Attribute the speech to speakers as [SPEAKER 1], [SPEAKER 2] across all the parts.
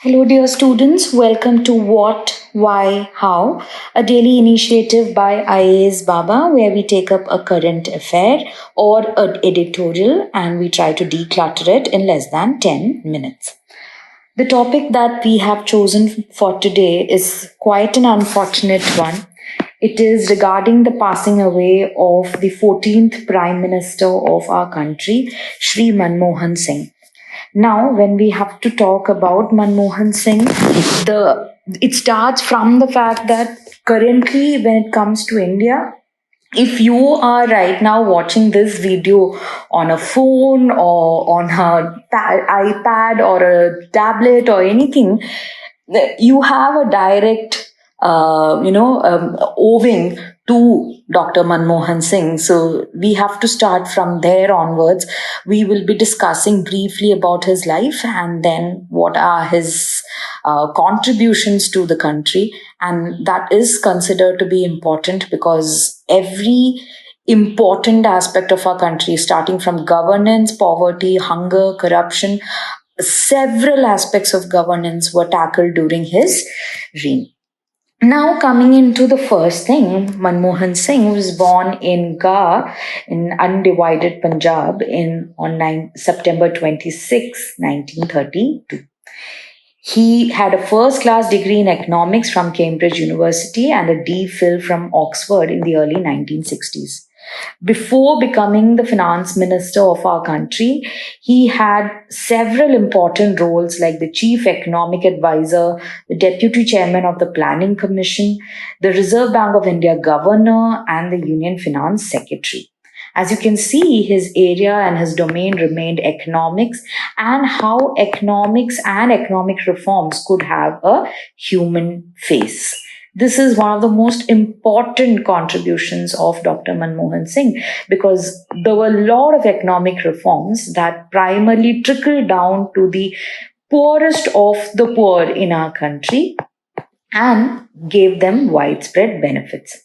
[SPEAKER 1] Hello, dear students. Welcome to What, Why, How, a daily initiative by IAS Baba, where we take up a current affair or an editorial and we try to declutter it in less than 10 minutes. The topic that we have chosen for today is quite an unfortunate one. It is regarding the passing away of the 14th Prime Minister of our country, Shri Manmohan Singh. Now, when we have to talk about Manmohan Singh, it starts from the fact that currently, when it comes to India, if you are right now watching this video on a phone or on a iPad or a tablet or anything, you have a direct, owing to Dr. Manmohan Singh. So we have to start from there onwards. We will be discussing briefly about his life and then what are his contributions to the country. And that is considered to be important because every important aspect of our country, starting from governance, poverty, hunger, corruption, several aspects of governance were tackled during his reign. Now, coming into the first thing, Manmohan Singh was born in Gah in undivided Punjab on September 26, 1932. He had a first class degree in economics from Cambridge University and a D.Phil from Oxford in the early 1960s. Before becoming the finance minister of our country, he had several important roles like the chief economic advisor, the deputy chairman of the planning commission, the Reserve Bank of India governor, and the union finance secretary. As you can see, his area and his domain remained economics and how economics and economic reforms could have a human face. This is one of the most important contributions of Dr. Manmohan Singh because there were a lot of economic reforms that primarily trickled down to the poorest of the poor in our country and gave them widespread benefits.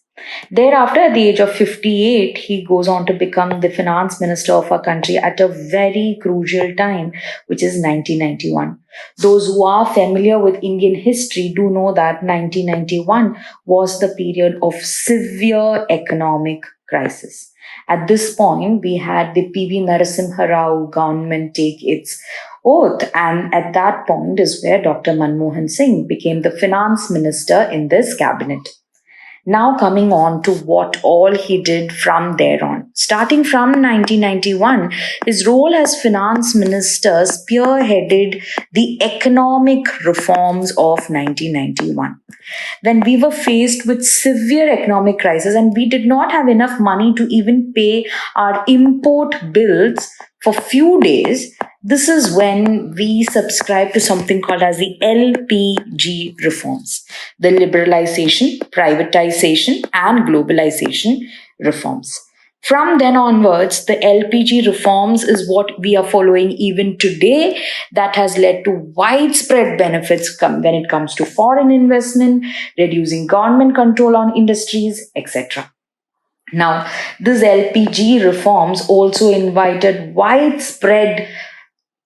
[SPEAKER 1] Thereafter, at the age of 58, he goes on to become the finance minister of our country at a very crucial time, which is 1991. Those who are familiar with Indian history do know that 1991 was the period of severe economic crisis. At this point, we had the PV Narasimha Rao government take its oath, and at that point is where Dr. Manmohan Singh became the finance minister in this cabinet. Now, coming on to what all he did from there on. Starting from 1991, his role as finance minister spearheaded the economic reforms of 1991. When we were faced with severe economic crisis and we did not have enough money to even pay our import bills for few days, this is when we subscribe to something called as the LPG reforms, the liberalization, privatization, and globalization reforms. From then onwards, the LPG reforms is what we are following even today. That has led to widespread benefits when it comes to foreign investment, reducing government control on industries, etc. Now, these LPG reforms also invited widespread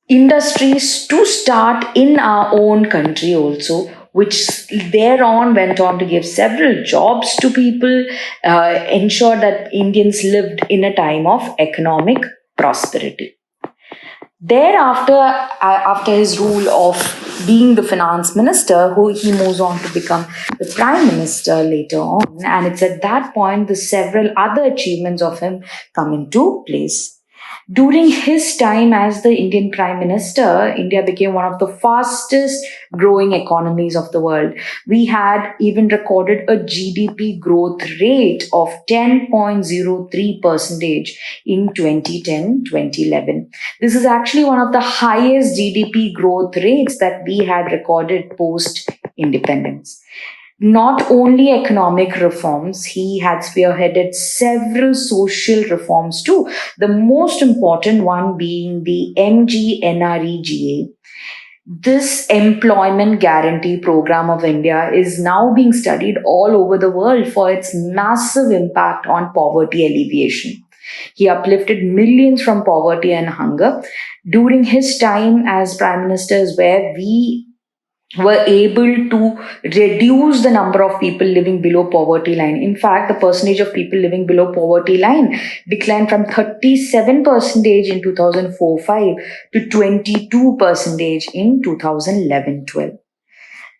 [SPEAKER 1] industries to start in our own country also, which thereon went on to give several jobs to people, ensure that Indians lived in a time of economic prosperity. Thereafter, after his rule of being the finance minister, who he moves on to become the prime minister later on, and it's at that point the several other achievements of him come into place. During his time as the Indian Prime Minister, India became one of the fastest growing economies of the world. We had even recorded a GDP growth rate of 10.03% in 2010-2011. This is actually one of the highest GDP growth rates that we had recorded post independence. Not only economic reforms, he had spearheaded several social reforms too. The most important one being the MGNREGA. This employment guarantee program of India is now being studied all over the world for its massive impact on poverty alleviation. He uplifted millions from poverty and hunger. During his time as Prime Minister is where we were able to reduce the number of people living below poverty line. In fact, the percentage of people living below poverty line declined from 37% in 2004-5 to 22% in 2011-12.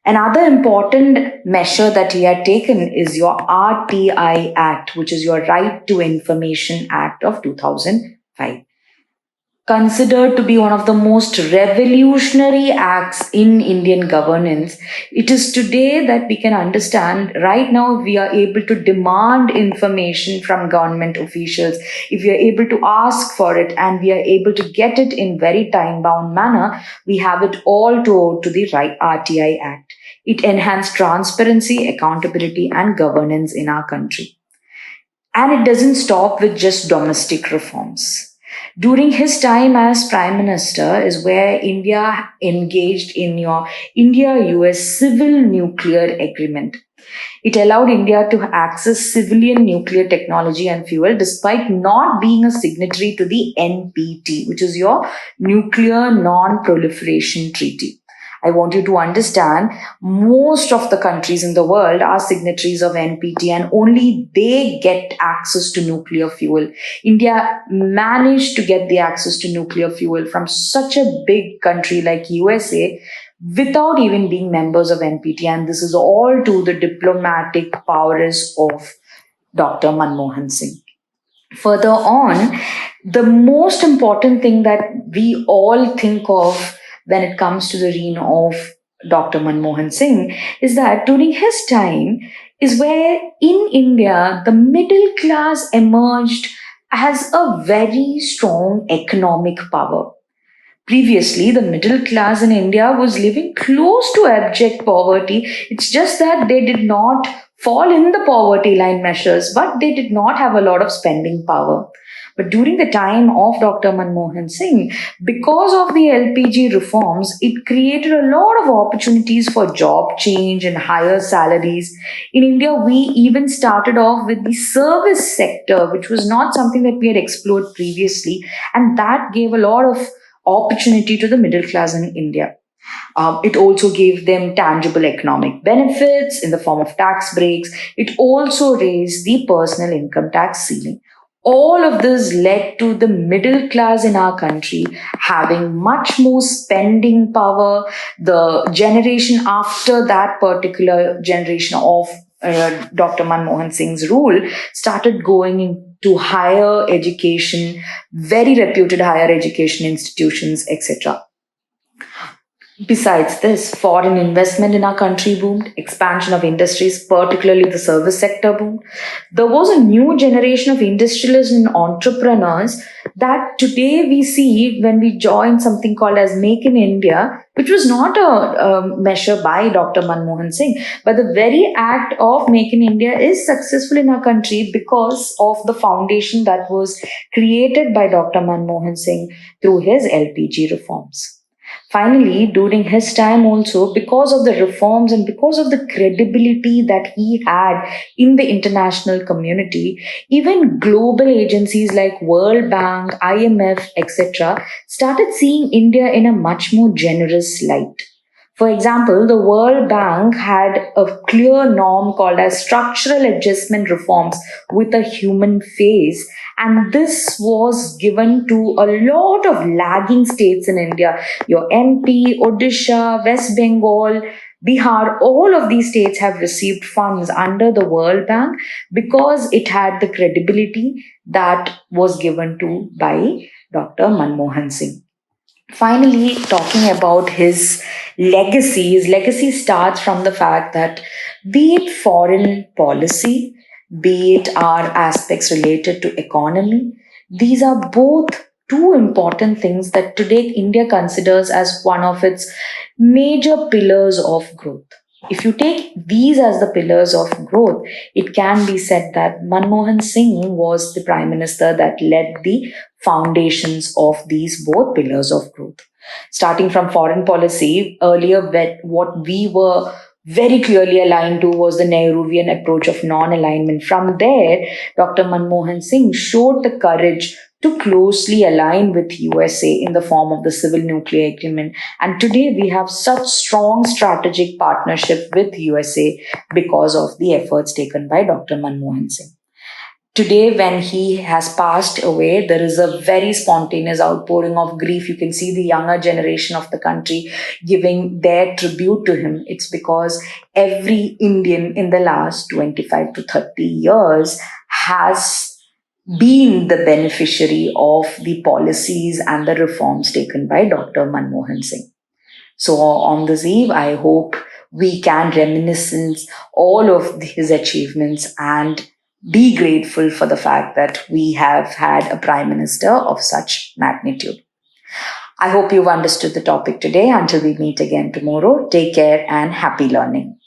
[SPEAKER 1] Another important measure that he had taken is your RTI Act, which is your Right to Information Act of 2005, considered to be one of the most revolutionary acts in Indian governance. It is today that we can understand right now we are able to demand information from government officials. If we are able to ask for it and we are able to get it in very time bound manner, we have it all to owe to the right RTI Act. It enhanced transparency, accountability, and governance in our country. And it doesn't stop with just domestic reforms. During his time as Prime Minister is where India engaged in your India-US civil nuclear agreement. It allowed India to access civilian nuclear technology and fuel despite not being a signatory to the NPT, which is your Nuclear Non-Proliferation Treaty. I want you to understand most of the countries in the world are signatories of NPT and only they get access to nuclear fuel. India managed to get the access to nuclear fuel from such a big country like USA without even being members of NPT. And this is all to the diplomatic prowess of Dr. Manmohan Singh. Further on, the most important thing that we all think of when it comes to the reign of Dr. Manmohan Singh is that during his time is where in India the middle class emerged as a very strong economic power. Previously, the middle class in India was living close to abject poverty. It's just that they did not fall in the poverty line measures, but they did not have a lot of spending power. But during the time of Dr. Manmohan Singh, because of the LPG reforms, it created a lot of opportunities for job change and higher salaries. In India, we even started off with the service sector, which was not something that we had explored previously. And that gave a lot of opportunity to the middle class in India. It also gave them tangible economic benefits in the form of tax breaks. It also raised the personal income tax ceiling. All of this led to the middle class in our country having much more spending power. The generation after that particular generation of Dr. Manmohan Singh's rule started going into higher education, very reputed higher education institutions, etc. Besides this, foreign investment in our country boomed, expansion of industries, particularly the service sector boomed. There was a new generation of industrialists and entrepreneurs that today we see when we join something called as Make in India, which was not a measure by Dr. Manmohan Singh, but the very act of Make in India is successful in our country because of the foundation that was created by Dr. Manmohan Singh through his LPG reforms. Finally, during his time also, because of the reforms and because of the credibility that he had in the international community, even global agencies like World Bank, IMF, etc., started seeing India in a much more generous light. For example, the World Bank had a clear norm called as structural adjustment reforms with a human face. And this was given to a lot of lagging states in India. Your MP, Odisha, West Bengal, Bihar, all of these states have received funds under the World Bank because it had the credibility that was given to by Dr. Manmohan Singh. Finally, talking about his legacy starts from the fact that be it foreign policy, be it our aspects related to economy, these are both two important things that today India considers as one of its major pillars of growth. If you take these as the pillars of growth, it can be said that Manmohan Singh was the prime minister that led the foundations of these both pillars of growth. Starting from foreign policy, earlier what we were very clearly aligned to was the Nehruvian approach of non alignment. From there, Dr. Manmohan Singh showed the courage to closely align with USA in the form of the civil nuclear agreement. And today we have such strong strategic partnership with USA because of the efforts taken by Dr. Manmohan Singh. Today, when he has passed away, there is a very spontaneous outpouring of grief. You can see the younger generation of the country giving their tribute to him. It's because every Indian in the last 25 to 30 years has been the beneficiary of the policies and the reforms taken by Dr. Manmohan Singh. So on this eve, I hope we can reminiscence all of his achievements and be grateful for the fact that we have had a prime minister of such magnitude. I hope you've understood the topic today. Until we meet again tomorrow, take care and happy learning.